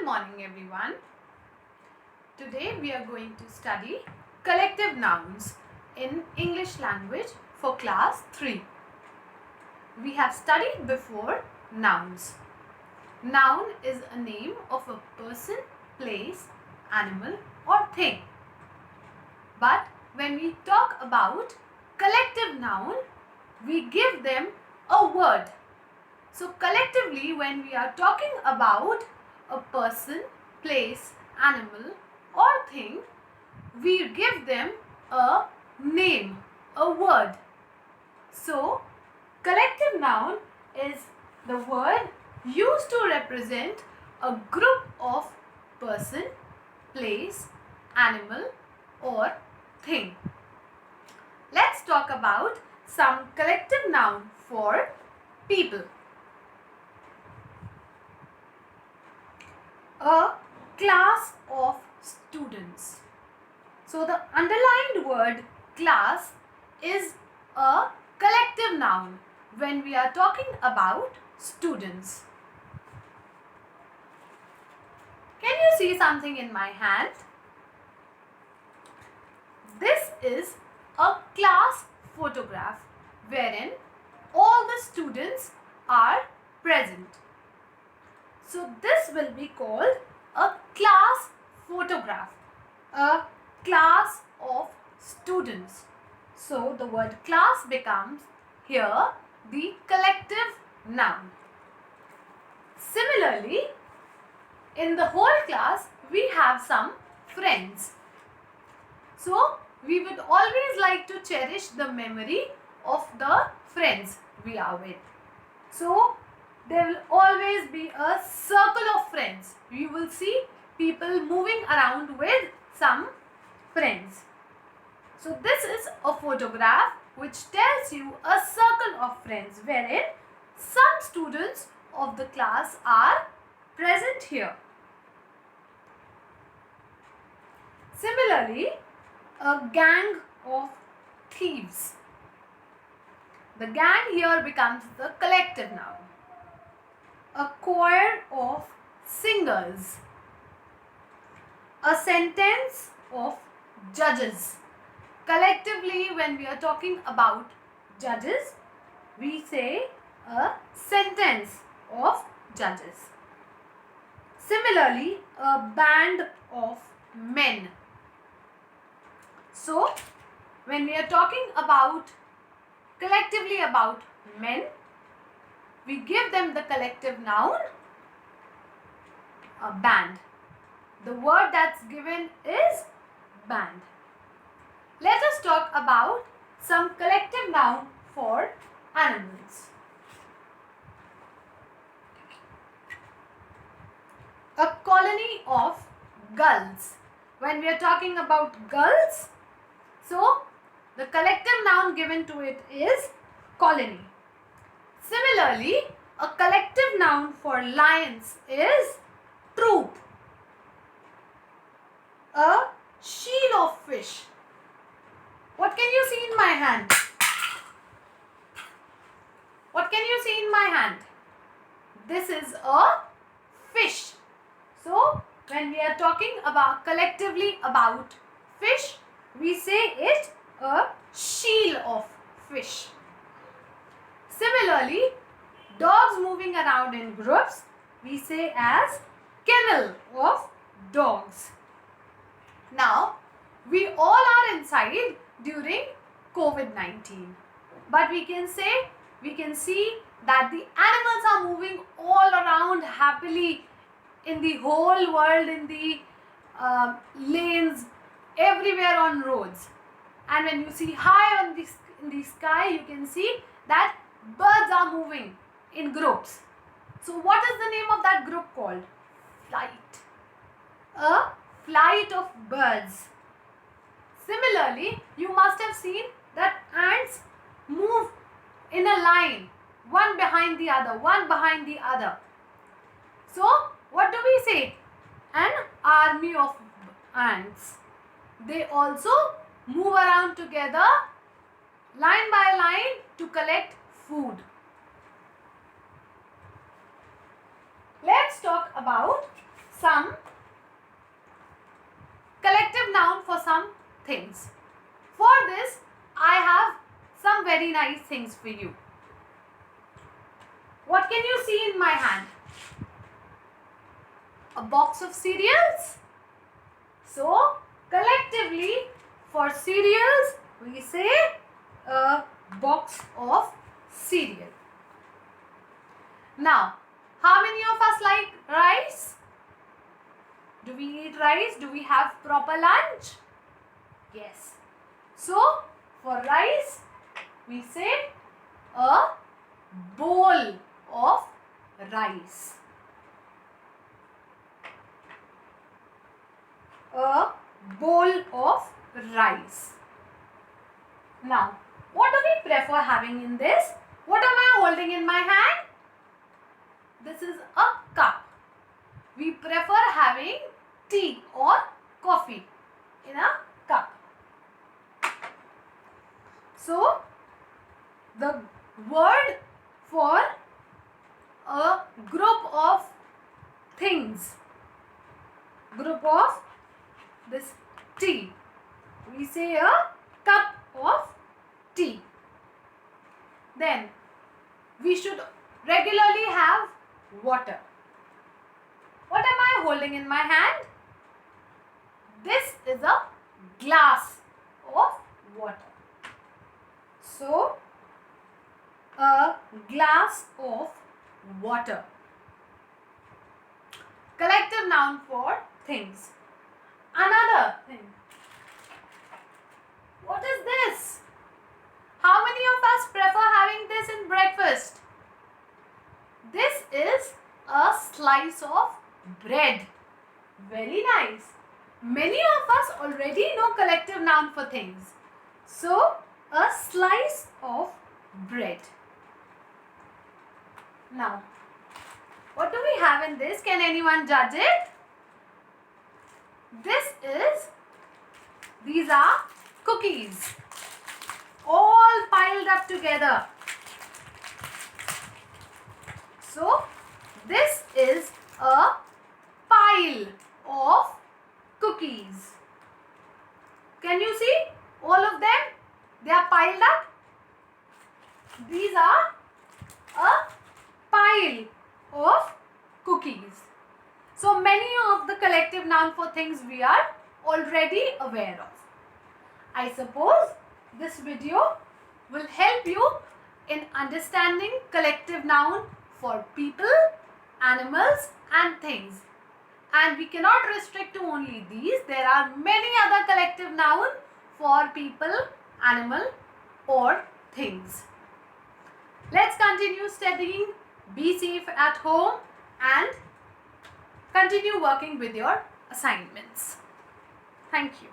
morning everyone. Today we are going to study collective nouns in English language for class 3. We have studied before nouns. Noun is a name of a person, place, animal or thing. But when we talk about collective noun, we give them a word. So collectively, when we are talking about a person, place, animal or thing, we give them a name, a word. So collective noun is the word used to represent a group of person, place, animal or thing. Let's talk about some collective noun for people. A class of students. So the underlined word class is a collective noun when we are talking about students. Can you see something in my hand? This is a class photograph wherein all the students are present. So this will be called a class photograph, a class of students. So the word class becomes here the collective noun. Similarly, in the whole class we have some friends. So we would always like to cherish the memory of the friends we are with. So there will always be a circle of friends. You will see people moving around with some friends. So this is a photograph which tells you a circle of friends wherein some students of the class are present here. Similarly, a gang of thieves. The gang here becomes the collective noun. A choir of singers. A sentence of judges. Collectively, when we are talking about judges, we say a sentence of judges. Similarly, a band of men. So, when we are talking about collectively about men, we give them the collective noun a band. The word that's given is band. Let us talk about some collective noun for animals. A colony of gulls. When we are talking about gulls, so the collective noun given to it is colony. Similarly, a collective noun for lions is troop. A shield of fish. What can you see in my hand? What can you see in my hand? This is a fish. So, when we are talking about collectively about fish, we say it a shield of fish. Similarly, dogs moving around in groups, we say as kennel of dogs. Now, we all are inside during COVID-19. But we can see that the animals are moving all around happily in the whole world, in the lanes, everywhere on roads. And when you see high on in the sky, you can see that birds are moving in groups. So what is the name of that group called? Flight. A flight of birds. Similarly, you must have seen that ants move in a line, one behind the other, one behind the other. So, what do we say? An army of ants. They also move around together, line by line, to collect food. Let's talk about some collective noun for some things. For this, I have some very nice things for you. What can you see in my hand? A box of cereals. So, collectively, for cereals, we say a box of cereal. Now, how many of us like rice? Do we eat rice? Do we have proper lunch? Yes. So, for rice, we say a bowl of rice. A bowl of rice. Now, what do we prefer having in this? What am I holding in my hand? This is a cup. We prefer having tea or coffee in a cup. So, the word for a group of things, group of this tea, we say a cup of tea. Then we should regularly have water. What am I holding in my hand? This is a glass of water. So, a glass of water. Collective noun for things. Another thing. What is this? How many of us prefer having this in breakfast? This is a slice of bread. Very nice. Many of us already know collective noun for things. So, a slice of bread. Now, what do we have in this? Can anyone judge it? These are cookies. All piled up together. So, this is a pile of cookies. Can you see all of them? They are piled up. These are a pile of cookies. So many of the collective noun for things we are already aware of. I suppose this video will help you in understanding collective noun for people, animals and things. And we cannot restrict to only these. There are many other collective noun for people, animal or things. Let's continue studying. Be safe at home and continue working with your assignments. Thank you.